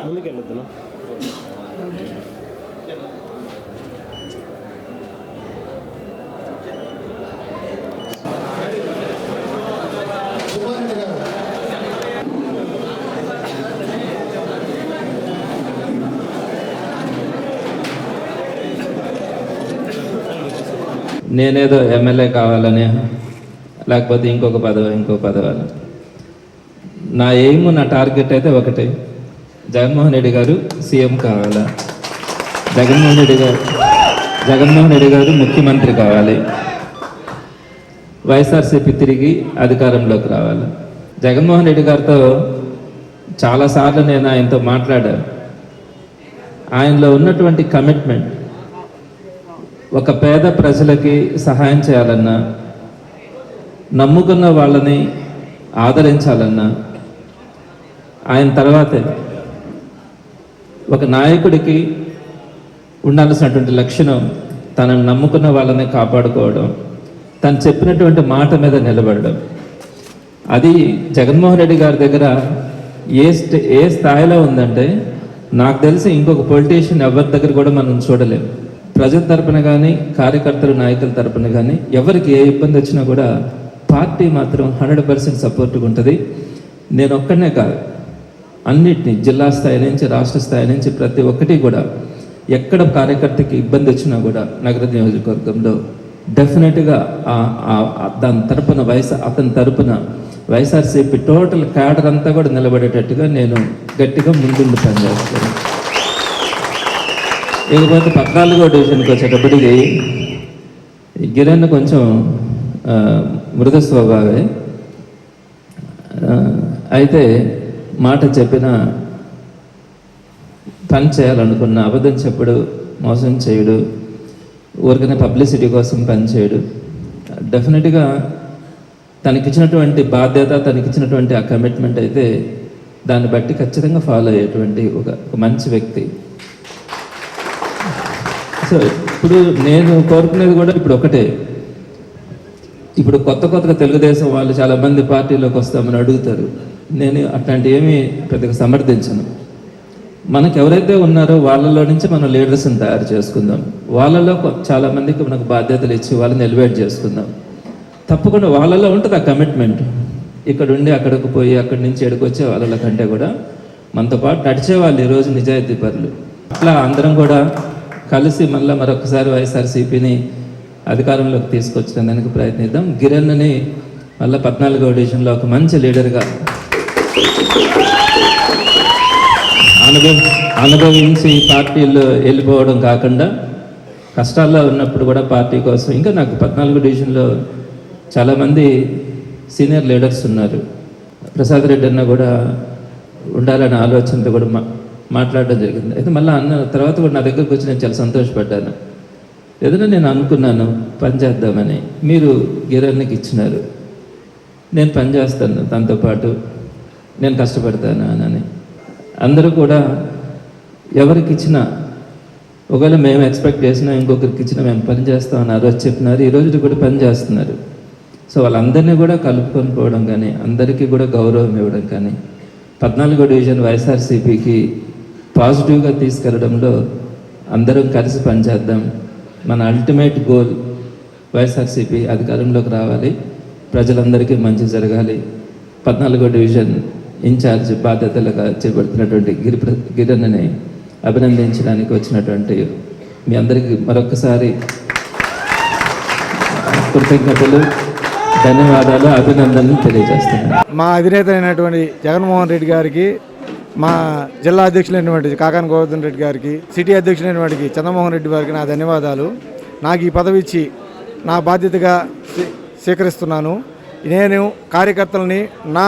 ముందుకెళ్ళొద్దునా? నేనేదో ఎమ్మెల్యే కావాలని, లేకపోతే ఇంకొక పదవి అని. నా ఎయిమ్, నా టార్గెట్ అయితే ఒకటే, జగన్మోహన్ రెడ్డి గారు సీఎం కావాలా, జగన్మోహన్ రెడ్డి గారు ముఖ్యమంత్రి కావాలి, వైఎస్ఆర్సీపీ తిరిగి అధికారంలోకి రావాలి. జగన్మోహన్ రెడ్డి గారితో చాలాసార్లు నేను ఆయనతో మాట్లాడాను. ఆయనలో ఉన్నటువంటి కమిట్మెంట్, ఒక పేద ప్రజలకి సహాయం చేయాలన్నా, నమ్ముకున్న వాళ్ళని ఆదరించాలన్నా, ఆయన తర్వాతే ఒక నాయకుడికి ఉండాల్సినటువంటి లక్షణం తనను నమ్ముకున్న వాళ్ళని కాపాడుకోవడం, తను చెప్పినటువంటి మాట మీద నిలబడడం. అది జగన్మోహన్ రెడ్డి గారి దగ్గర ఏ స్థాయిలో ఉందంటే, నాకు తెలిసి ఇంకొక పొలిటీషియన్ ఎవరి దగ్గర కూడా మనం చూడలేము. ప్రజల తరపున కానీ, కార్యకర్తల నాయకుల తరపున కానీ ఎవరికి ఏ ఇబ్బంది వచ్చినా కూడా పార్టీ మాత్రం 100% సపోర్ట్గా ఉంటుంది. నేను ఒక్కనే కాదు, అన్నిటినీ జిల్లా స్థాయి నుంచి రాష్ట్ర స్థాయి నుంచి ప్రతి ఒక్కటి కూడా, ఎక్కడ కార్యకర్తకి ఇబ్బంది వచ్చినా కూడా నగర నియోజకవర్గంలో డెఫినెట్గా దాని తరపున అతని తరపున వైఎస్ఆర్సీపీ టోటల్ క్యాడర్ అంతా కూడా నిలబడేటట్టుగా నేను గట్టిగా ముందుండి పనిచేస్తాను. ఇకపోతే 14వ డివిజన్కి వచ్చేటప్పటికి గిరణ్ కొంచెం మృదు స్వభావే, అయితే మాట చెప్పిన పని చేయాలనుకున్న అబద్ధం చెప్పుడు, మోసం చేయడు, ఊరికనే పబ్లిసిటీ కోసం పని చేయడు. డెఫినెట్గా తనకిచ్చినటువంటి బాధ్యత, తనకిచ్చినటువంటి ఆ కమిట్మెంట్ అయితే దాన్ని బట్టి ఖచ్చితంగా ఫాలో అయ్యేటువంటి ఒక మంచి వ్యక్తి. సో ఇప్పుడు నేను కోరుకునేది కూడా ఇప్పుడు ఒకటే, ఇప్పుడు కొత్తగా తెలుగుదేశం వాళ్ళు చాలామంది పార్టీలోకి వస్తామని అడుగుతారు. నేను అట్లాంటి ఏమీ పెద్దగా సమర్థించను. మనకు ఎవరైతే ఉన్నారో వాళ్ళలో నుంచి మనం లీడర్స్ని తయారు చేసుకుందాం. వాళ్ళలో చాలామందికి మనకు బాధ్యతలు ఇచ్చి వాళ్ళని ఎలివేట్ చేసుకుందాం. తప్పకుండా వాళ్ళలో ఉంటుంది ఆ కమిట్మెంట్. ఇక్కడ ఉండి అక్కడికి పోయి అక్కడి నుంచి ఎక్కడికి వచ్చే వాళ్ళ కంటే కూడా మనతో పాటు నడిచే వాళ్ళు ఈరోజు నిజాయితీ పరులు. అట్లా అందరం కూడా కలిసి మళ్ళీ మరొకసారి వైఎస్ఆర్సీపీని అధికారంలోకి తీసుకొచ్చడానికి ప్రయత్నిద్దాం. గిరణ్ని మళ్ళీ 14వ డివిజన్లో ఒక మంచి లీడర్గా అనుభవించి పార్టీలో వెళ్ళిపోవడం కాకుండా, కష్టాల్లో ఉన్నప్పుడు కూడా పార్టీ కోసం, ఇంకా నాకు 14వ డివిజన్లో చాలామంది సీనియర్ లీడర్స్ ఉన్నారు. ప్రసాద్ రెడ్డి అన్న కూడా ఉండాలనే ఆలోచనతో కూడా మాట్లాడడం జరిగింది. అయితే మళ్ళీ అన్న తర్వాత కూడా నా దగ్గరకు వచ్చి నేను చాలా సంతోషపడ్డాను. ఏదైనా నేను అనుకున్నాను పని చేద్దామని, మీరు గిరణ్కి ఇచ్చినారు, నేను పని చేస్తాను, తనతో పాటు నేను కష్టపడతాను అని. అందరూ కూడా ఎవరికి ఇచ్చినా, ఒకవేళ మేము ఎక్స్పెక్ట్ చేసినా ఇంకొకరికి ఇచ్చినా మేము పని చేస్తామని ఆ రోజు చెప్పినారు. ఈరోజు కూడా పని చేస్తున్నారు. సో వాళ్ళందరినీ కూడా కలుపుకొని పోవడం కానీ, అందరికీ కూడా గౌరవం ఇవ్వడం కానీ, 14వ డివిజన్ వైఎస్ఆర్సీపీకి పాజిటివ్గా తీసుకెళ్లడంలో అందరం కలిసి పనిచేద్దాం. మన అల్టిమేట్ గోల్ వైఎస్ఆర్సీపీ అధికారంలోకి రావాలి, ప్రజలందరికీ మంచి జరగాలి. 14వ డివిజన్ ఇన్ఛార్జ్ బాధ్యతలుగా చేపడుతున్నటువంటి గిరణ్ని అభినందించడానికి వచ్చినటువంటి మీ అందరికీ మరొకసారి కృతజ్ఞతలు, ధన్యవాదాలు, అభినందనలు తెలియజేస్తున్నాను. మా అధినేత అయినటువంటి జగన్మోహన్ రెడ్డి గారికి, మా జిల్లా అధ్యక్షులైనటువంటి కాకాని గోవర్ధన్ రెడ్డి గారికి, సిటీ అధ్యక్షులైనటువంటి చంద్రమోహన్ రెడ్డి గారికి నా ధన్యవాదాలు. నాకు ఈ పదవి ఇచ్చి నా బాధ్యతగా స్వీకరిస్తున్నాను. నేను కార్యకర్తలని మా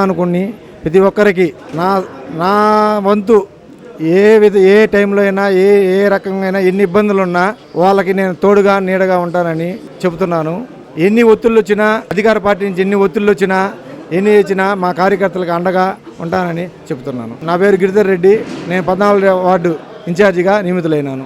అనుకుని ప్రతి ఒక్కరికి నా వంతు ఏ టైంలో అయినా ఏ రకంగా ఎన్ని ఇబ్బందులు ఉన్నా వాళ్ళకి నేను తోడుగా నీడగా ఉంటానని చెబుతున్నాను. ఎన్ని ఒత్తిళ్ళు వచ్చినా, అధికార పార్టీ నుంచి ఎన్ని ఒత్తిళ్ళు వచ్చినా, ఎన్ని ఇచ్చినా మా కార్యకర్తలకు అండగా ఉంటానని చెబుతున్నాను. నా పేరు గిరిధర్ రెడ్డి. నేను 14వ వార్డు ఇన్ఛార్జిగా నియమితులైనాను.